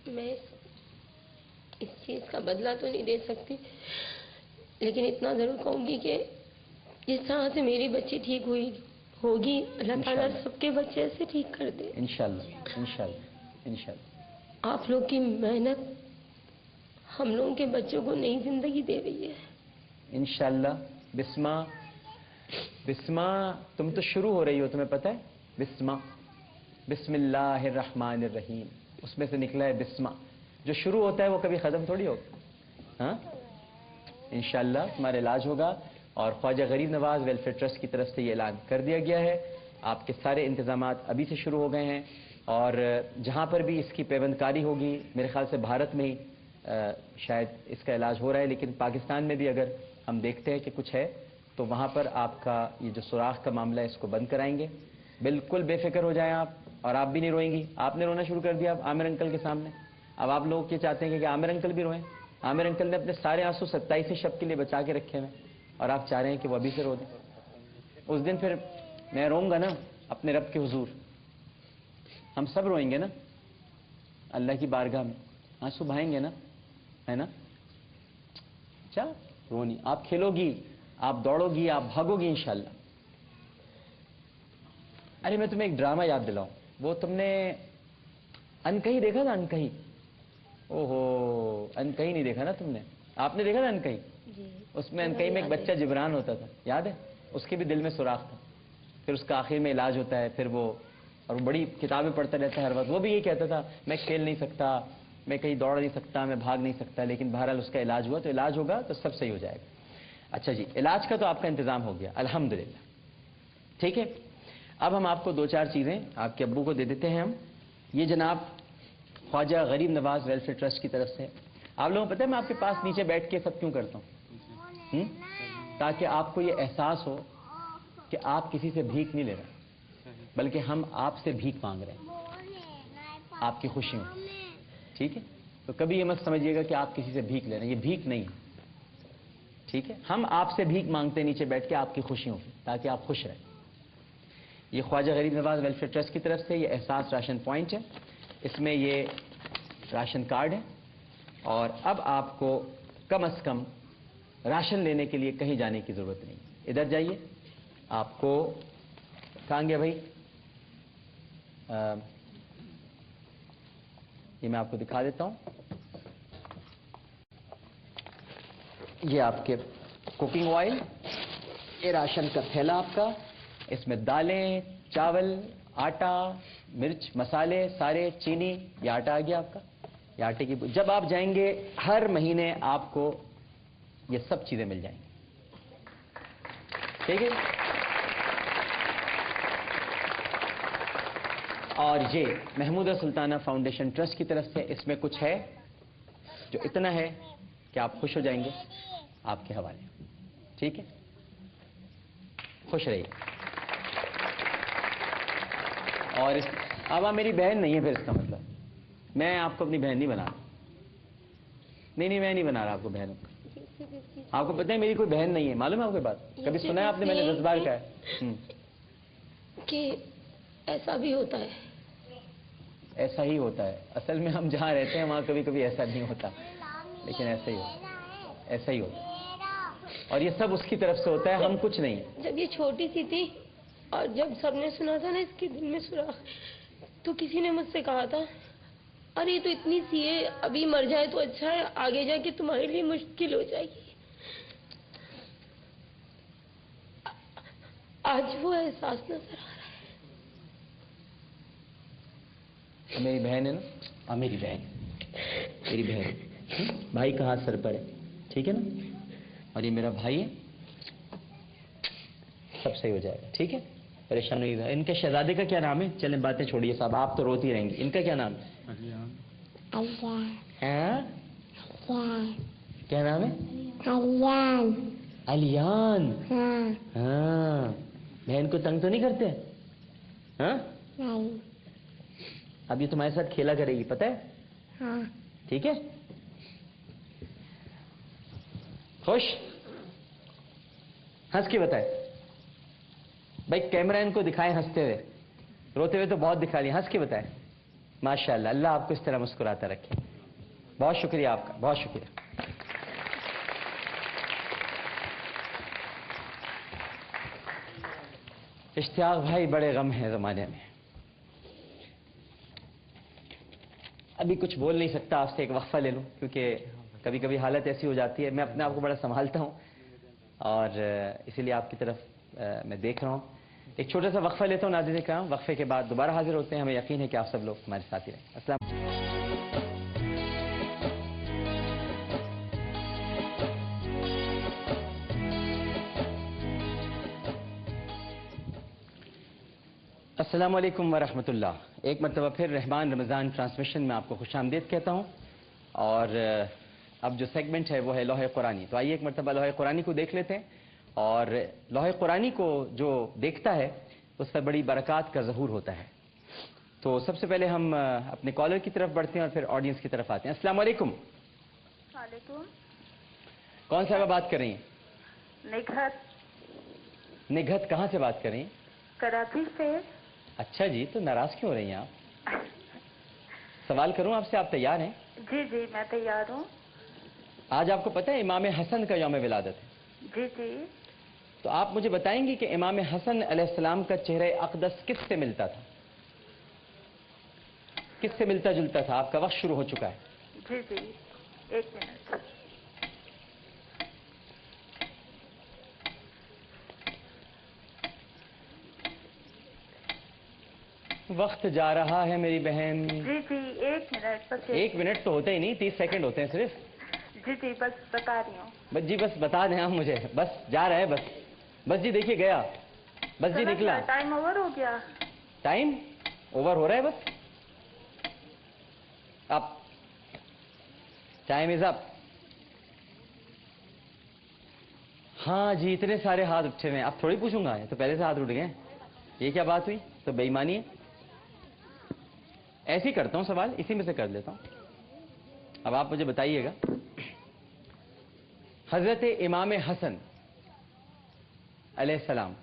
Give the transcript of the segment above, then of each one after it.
میں اس چیز کا بدلہ تو نہیں دے سکتی، لیکن اتنا ضرور کہوں گی کہ جس طرح سے میری بچی ٹھیک ہوگی، اللہ تعالیٰ سب کے بچے سے ٹھیک کر دے انشاءاللہ انشاءاللہ انشاءاللہ۔ آپ لوگ کی محنت ہم لوگوں کے بچوں کو نئی زندگی دے رہی ہے انشاءاللہ۔ بسمہ تم تو شروع ہو رہی ہو، تمہیں پتہ ہے بسمہ، بسم اللہ الرحمن الرحیم، اس میں سے نکلا ہے بسمہ۔ جو شروع ہوتا ہے وہ کبھی ختم تھوڑی ہوگا۔ ہاں انشاءاللہ تمہارا علاج ہوگا، اور خواجہ غریب نواز ویلفیئر ٹرسٹ کی طرف سے یہ اعلان کر دیا گیا ہے۔ آپ کے سارے انتظامات ابھی سے شروع ہو گئے ہیں، اور جہاں پر بھی اس کی پیوند کاری ہوگی، میرے خیال سے بھارت میں ہی شاید اس کا علاج ہو رہا ہے، لیکن پاکستان میں بھی اگر ہم دیکھتے ہیں کہ کچھ ہے تو وہاں پر آپ کا یہ جو سوراخ کا معاملہ ہے اس کو بند کرائیں گے۔ بالکل بے فکر ہو جائیں آپ، اور آپ بھی نہیں روئیں گی۔ آپ نے رونا شروع کر دیا اب عامر انکل کے سامنے۔ اب آپ لوگ کیا چاہتے ہیں کہ عامر انکل بھی روئیں؟ عامر انکل نے اپنے سارے آنسو 27 شب کے لیے بچا کے رکھے ہیں، اور آپ چاہ رہے ہیں کہ وہ ابھی سے رو دیں؟ اس دن پھر میں روؤں گا نا اپنے رب کے حضور، ہم سب روئیں گے نا اللہ کی بارگاہ میں، آنسو بہائیں گے نا، ہے نا؟ اچھا رونی، آپ کھیلو گی، آپ دوڑو گی، آپ بھاگو گی انشاءاللہ۔ ارے میں تمہیں ایک ڈرامہ یاد دلاؤں، وہ تم نے انکہی دیکھا تھا؟ انکہی، او ہو انکہی نہیں دیکھا نا تم نے؟ آپ نے دیکھا تھا انکہی؟ جی اس میں انکہی میں ایک بچہ جبران ہوتا تھا، یاد ہے؟ اس کے بھی دل میں سوراخ تھا، پھر اس کا آخر میں علاج ہوتا ہے، پھر وہ، اور وہ بڑی کتابیں پڑھتا رہتا ہے ہر وقت۔ وہ بھی یہ کہتا تھا میں کھیل نہیں سکتا، میں کہیں دوڑ نہیں سکتا، میں بھاگ نہیں سکتا، لیکن بہرحال اس کا علاج ہوا، تو علاج ہوگا تو سب صحیح ہو جائے گا۔ اچھا جی، علاج کا تو آپ کا انتظام ہو گیا الحمدللہ، ٹھیک ہے۔ اب ہم آپ کو دو چار چیزیں آپ کے ابو کو دے دیتے ہیں ہم۔ یہ جناب خواجہ غریب نواز ویلفیئر ٹرسٹ کی طرف سے، آپ لوگوں کو پتہ ہے میں آپ کے پاس نیچے بیٹھ کے سب کیوں کرتا ہوں؟ تاکہ آپ کو یہ احساس ہو کہ آپ کسی سے بھیک نہیں لے رہے، بلکہ ہم آپ سے بھیک مانگ رہے ہیں آپ کی خوشیوں، ٹھیک ہے؟ تو کبھی یہ مت سمجھیے گا کہ آپ کسی سے بھیک لے رہے ہیں، یہ بھیک نہیں ہے، ٹھیک ہے؟ ہم آپ سے بھیک مانگتے ہیں نیچے بیٹھ کے آپ کی خوشیوں کی، تاکہ آپ خوش رہیں۔ یہ خواجہ غریب نواز ویلفیئر ٹرسٹ کی طرف سے یہ احساس راشن پوائنٹ ہے، اس میں یہ راشن کارڈ ہے، اور اب آپ کو کم از کم راشن لینے کے لیے کہیں جانے کی ضرورت نہیں۔ ادھر جائیے، آپ کو کہاں گیا بھائی؟ یہ میں آپ کو دکھا دیتا ہوں، یہ آپ کے کوکنگ آئل، یہ راشن کا تھیلا آپ کا، اس میں دالیں، چاول، آٹا، مرچ، مسالے سارے، چینی، یہ آٹا آ گیا آپ کا، یہ آٹے کی جب آپ جائیں گے ہر مہینے آپ کو یہ سب چیزیں مل جائیں گی، ٹھیک ہے؟ اور یہ محمودہ سلطانہ فاؤنڈیشن ٹرسٹ کی طرف سے اس میں کچھ ہے جو اتنا ہے کہ آپ خوش ہو جائیں گے، آپ کے حوالے، ٹھیک ہے؟ خوش رہیے۔ اور اب آپ میری بہن نہیں ہے، پھر اس کا مطلب میں آپ کو اپنی بہن نہیں بنا رہا، نہیں میں نہیں بنا رہا آپ کو بہن۔ آپ کو پتہ ہے میری کوئی بہن نہیں ہے، معلوم ہے آپ کو بات؟ کبھی سنا ہے آپ نے میں نے 10 بار کہا ہے کہ ایسا بھی ہوتا ہے؟ ایسا ہی ہوتا ہے، اصل میں ہم جہاں رہتے ہیں وہاں کبھی کبھی ایسا نہیں ہوتا، لیکن ایسا ہی ہوتا، ایسا ہی ہوتا ہے، اور یہ سب اس کی طرف سے ہوتا ہے، ہم کچھ نہیں ہیں۔ جب یہ چھوٹی سی تھی اور جب سب نے سنا تھا نا اس کے دل میں سوراخ، تو کسی نے مجھ سے کہا تھا ارے یہ تو اتنی سی ہے، ابھی مر جائے تو اچھا ہے، آگے جا کے تمہارے لیے مشکل ہو جائے گی۔ آج وہ احساس نظر آ رہا ہے۔ میری بہن ہے نا، میری بہن، میری بہن، بھائی کا ہاتھ سر پر ہے، ٹھیک ہے نا؟ اور یہ میرا بھائی ہے، سب صحیح ہو جائے گا، ٹھیک ہے؟ پریشان نہیں ہوگا۔ ان کے شہزادے کا کیا نام ہے؟ چلیں باتیں چھوڑیے صاحب، آپ تو روتی رہیں گی۔ ان کا کیا نام ہے؟ ہاں کیا نام ہے؟ الیان۔ ہاں بہن کو تنگ تو نہیں کرتے؟ ہاں اب یہ تمہارے ساتھ کھیلا کرے گی، پتہ ہے؟ ہاں ٹھیک ہے؟ خوش؟ ہنس کے بتائے بھائی، کیمرہ ان کو دکھائیں ہنستے ہوئے، روتے ہوئے تو بہت دکھا لیا، ہنس کے بتائے माशाअल्लाह, अल्लाह आपको इस तरह मुस्कुराता रखे। बहुत शुक्रिया आपका, बहुत शुक्रिया। इश्तियाक भाई, बड़े गम है ज़माने में। अभी कुछ बोल नहीं सकता, आपसे एक वक्फा ले लूं, क्योंकि कभी कभी हालत ऐसी हो जाती है, मैं अपने आप को बड़ा संभालता हूं और इसीलिए आपकी तरफ मैं देख रहा हूं। एक छोटा सा वक्फा लेता हूं नाज़रीन किराम, वक्फे के बाद दोबारा हाजिर होते हैं। हमें यकीन है कि आप सब लोग हमारे साथ ही रहें। अस्सलाम। अस्सलाम वालेकुम वरहमतुल्लाह। एक मरतबा फिर रहमान रमज़ान ट्रांसमिशन में आपको खुशामदीद कहता हूँ और अब जो सेगमेंट है वो है लौह कुरानी। तो आइए एक मरतबा लौह कुरानी को देख लेते हैं और लौह कुरानी को जो देखता है उस पर बड़ी बरक़ात का ज़हूर होता है। तो सबसे पहले हम अपने कॉलर की तरफ बढ़ते हैं और फिर ऑडियंस की तरफ आते हैं। अस्सलाम वालेकुम। वालेकुम। कौन साहबा बात कर रही हैं? निघत। निघत कहाँ से बात कर रही हैं? कराची से। अच्छा जी, तो नाराज़ क्यों हो रही हैं आप? सवाल करूं आपसे, आप तैयार हैं? जी जी, मैं तैयार हूँ। आज आपको पता है इमाम हसन का यौम विलादत है। जी जी। तो आप मुझे बताएंगे कि इमाम हसन अलैहिस्सलाम का चेहरे अक़दस किससे मिलता था? किससे मिलता जुलता था? आपका वक्त शुरू हो चुका है। जी जी, एक मिनट। वक्त जा रहा है मेरी बहन। जी जी, एक मिनट बस। एक मिनट तो होते ही नहीं, 30 सेकंड होते हैं सिर्फ। जी जी, बस बता रही हूँ। बस जी, बस बता दें आप मुझे, बस जा रहा है, बस जी देखिए गया, बस जी निकला। टाइम ओवर हो गया। टाइम ओवर हो रहा है, बस अब टाइम इज अप। हाँ जी, इतने सारे हाथ उठे हुए हैं, अब थोड़ी पूछूंगा, तो पहले से हाथ उठ गए। ये क्या बात हुई? तो बेईमानी है। ऐसे ही करता हूं सवाल, इसी में से कर लेता हूं। अब आप मुझे बताइएगा, हजरत इमाम हसन अलैहिस्सलाम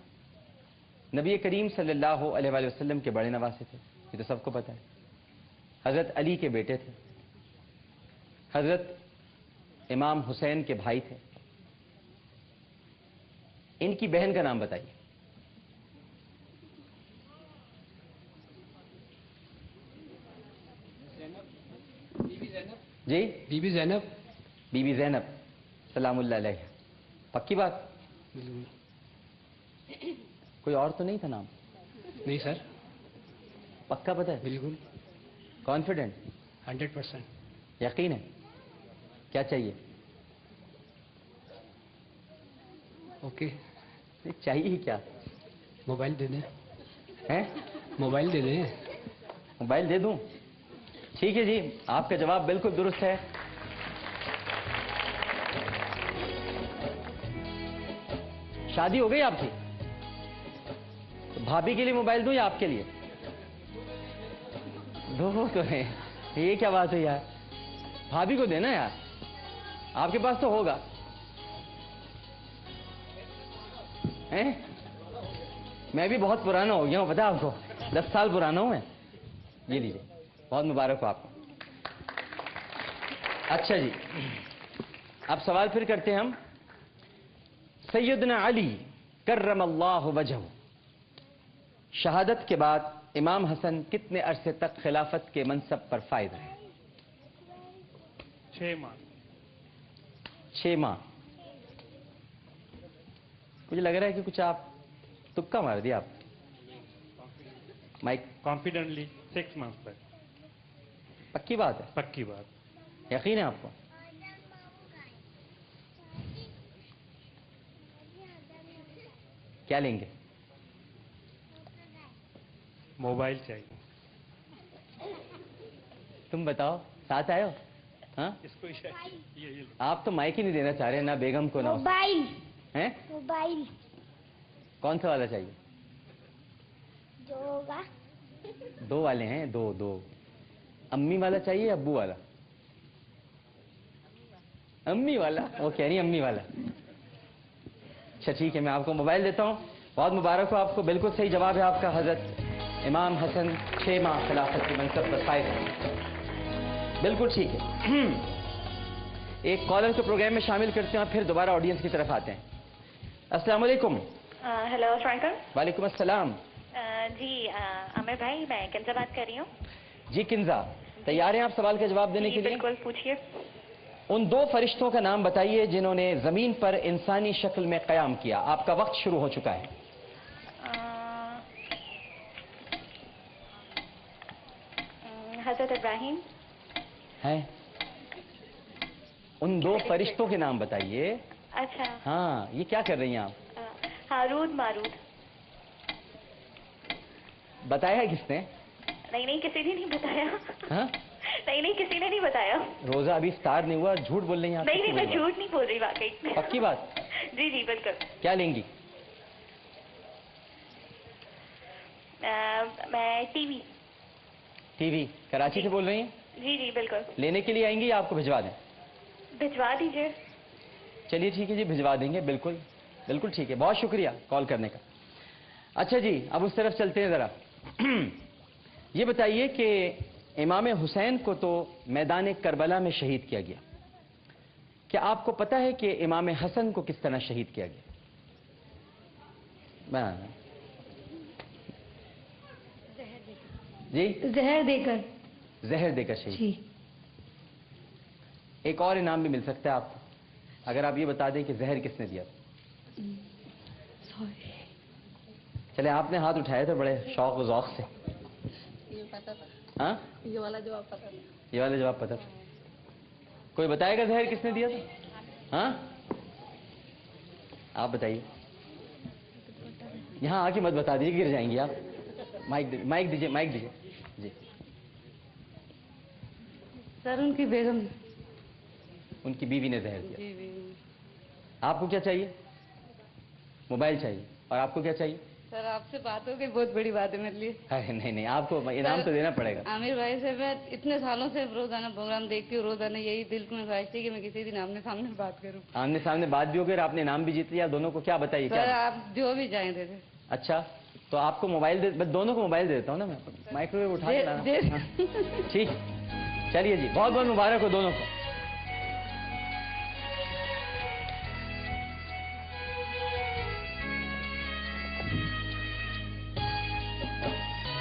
नबी करीम सल्लल्लाहु अलैहि वसल्लम के बड़े नवासे थे, ये तो सबको पता है। हजरत अली के बेटे थे, हजरत इमाम हुसैन के भाई थे। इनकी बहन का नाम बताइए। जी, बीबी ज़ैनब। बीबी ज़ैनब सलामुल्लाह अलैहा। पक्की बात? कोई और तो नहीं था नाम? नहीं सर। पक्का पता है? बिल्कुल कॉन्फिडेंट? 100%। यकीन है? क्या चाहिए? ओके। चाहिए क्या? मोबाइल दे दें। हैं? मोबाइल दे दें। मोबाइल दे दूं? ठीक है जी, आपका जवाब बिल्कुल दुरुस्त है। शादी हो गई आपकी? तो भाभी के लिए मोबाइल दूं या आपके लिए? दो तो है। ये क्या बात है यार, भाभी को देना यार, आपके पास तो होगा। हैं? मैं भी बहुत पुराना हो गया हूं, पता है आपको, 10 साल पुराना हूं मैं। ये लीजिए, बहुत मुबारक हो आपको। अच्छा जी, अब सवाल फिर करते हैं हम। सैयदना अली कर्रमल्लाहु वजहू, शहादत के बाद इमाम हसन कितने अरसे तक खिलाफत के मनसब पर फायद रहे? 6 माह। 6 माह। मुझे लग रहा है कि कुछ आप तुक्का मार दिया आप। माइक। कॉन्फिडेंटली 6 मंथ्स तक। पक्की बात है? पक्की बात। यकीन है आपको? क्या लेंगे? मोबाइल चाहिए। तुम बताओ, साथ आए हो? हाँ, इसको ये आप तो माइक ही नहीं देना चाह रहे, ना बेगम को ना मोबाइल। हैं? मोबाइल कौन सा वाला चाहिए? जो होगा। 2 वाले हैं, दो। अम्मी वाला चाहिए, अब्बू वाला? अम्मी वाला, वो कह रही है अम्मी वाला। अच्छा ठीक है, मैं आपको मोबाइल देता हूँ। बहुत मुबारक हो आपको, बिल्कुल सही जवाब है आपका। हजरत इमाम हसन 6 माह खिलाफत के मनसब पर फायज हैं। बिल्कुल ठीक है। एक कॉलर को प्रोग्राम में शामिल करते हैं और फिर दोबारा ऑडियंस की तरफ आते हैं। अस्सलाम वालेकुम। हेलो अस्सलाम वालेकुम अस्सलाम। जी आमिर भाई, मैं किंजा बात कर रही हूँ। जी किंजा, तैयार हैं आप सवाल का जवाब देने के लिए? बिल्कुल, पूछिए। उन 2 फरिश्तों का नाम बताइए जिन्होंने जमीन पर इंसानी शक्ल में कयाम किया। आपका वक्त शुरू हो चुका है। हजरत इब्राहिम हैं? उन 2 फरिश्तों के नाम बताइए। अच्छा। हाँ, ये क्या कर रही हैं आप? हारूद मारूद। बताया किसने? नहीं, किसी ने नहीं बताया। हाँ? नहीं, किसी ने नहीं बताया। रोजा अभी इफ्तार नहीं हुआ, झूठ बोल रही हैं आप? नहीं, मैं झूठ नहीं बोल रही, वाकई। पक्की बात? जी बिल्कुल। क्या लेंगी? मैं टीवी। टीवी कराची से बोल रही हैं? जी बिल्कुल। लेने के लिए आएंगी या आपको भिजवा दें? भिजवा दीजिए। चलिए ठीक है जी, भिजवा देंगे। बिल्कुल बिल्कुल ठीक है, बहुत शुक्रिया कॉल करने का। अच्छा जी, अब उस तरफ चलते हैं जरा। ये बताइए कि इमाम हुसैन को तो मैदान करबला में शहीद किया गया, क्या आपको पता है कि इमाम हसन को किस तरह शहीद किया गया? जी, जहर देकर। जहर देकर शहीद। जी। एक और इनाम भी मिल सकता है आपको अगर आप ये बता दें कि जहर किसने दिया। सॉरी। चले, आपने हाथ उठाया था बड़े शौक व ज़ौक़ से। ये पता था। हाँ, ये वाला जवाब पता था। ये वाला जवाब पता था। कोई बताएगा जहर किसने दिया था? हाँ, आप बताइए। यहाँ आके मत बता दीजिए, गिर जाएंगी आप। माइक दीजिए, माइक दीजिए जी। सर, उनकी बेगम। उनकी बीवी ने जहर दिया। आपको क्या चाहिए? मोबाइल चाहिए। और आपको क्या चाहिए? सर, आपसे बात हो गई, बहुत बड़ी बात है मेरे लिए। अरे नहीं, आपको इनाम तो देना पड़ेगा। आमिर भाई से मैं इतने सालों से रोजाना प्रोग्राम देखती हूँ, रोजाना यही दिल में ख्वाहिश थी कि मैं किसी दिन आमने सामने बात करूँ। आमने सामने बात भी हो गई और आपने इनाम भी जीत लिया। दोनों को क्या बताइए? सर, क्या आप जो भी चाहें दे दे। अच्छा, तो आपको मोबाइल दे, बस दोनों को मोबाइल दे देता हूँ ना मैं। माइक्रोवेव उठा के लाना। ठीक, चलिए जी, बहुत बहुत मुबारक हो दोनों को।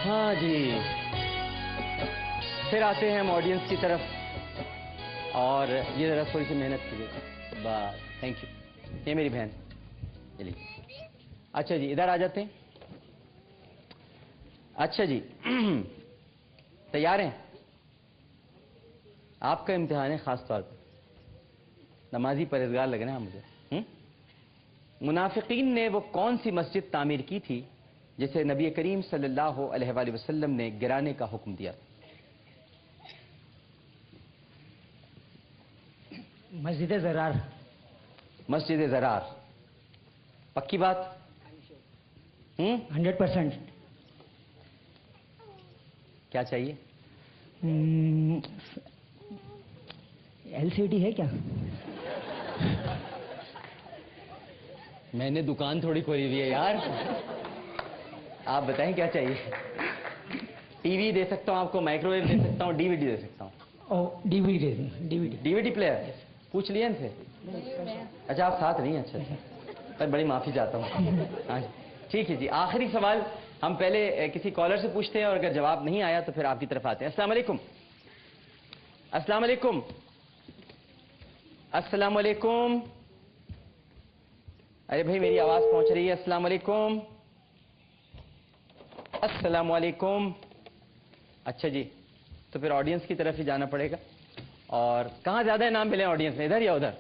हाँ जी, फिर आते हैं हम ऑडियंस की तरफ और ये जरा थोड़ी सी मेहनत कीजिए। बस, थैंक यू। ये मेरी बहन। चलिए, अच्छा जी, इधर आ जाते हैं। अच्छा जी, तैयार हैं? आपका इम्तिहान है खास तौर पर। नमाजी परहेजगार लग रहे हैं मुझे। मुनाफिकीन ने वो कौन सी मस्जिद तामीर की थी जिसे नबी करीम सल्लल्लाहु अलैहि वसल्लम ने गिराने का हुक्म दिया? मस्जिद ज़रार। मस्जिद ज़रार, पक्की बात? 100%। क्या चाहिए? LCD है क्या? मैंने दुकान थोड़ी खोली हुई है यार। आप बताएं क्या चाहिए? टीवी दे सकता हूँ आपको, माइक्रोवेव दे सकता हूँ, DVD दे सकता हूँ। DVD। DVD प्लेयर पूछ लिया इनसे? अच्छा, आप साथ नहीं? अच्छा, मैं बड़ी माफी चाहता हूँ। हाँ ठीक है जी, आखिरी सवाल हम पहले किसी कॉलर से पूछते हैं और अगर जवाब नहीं आया तो फिर आपकी तरफ आते हैं। अस्सलाम वालेकुम। अस्सलाम वालेकुम। अस्सलाम वालेकुम। अरे भाई, मेरी आवाज पहुंच रही है? अस्सलाम वालेकुम। अस्सलाम वालेकुम। अच्छा जी, तो फिर ऑडियंस की तरफ ही जाना पड़ेगा। और कहाँ ज्यादा इनाम मिले ऑडियंस में, इधर या उधर?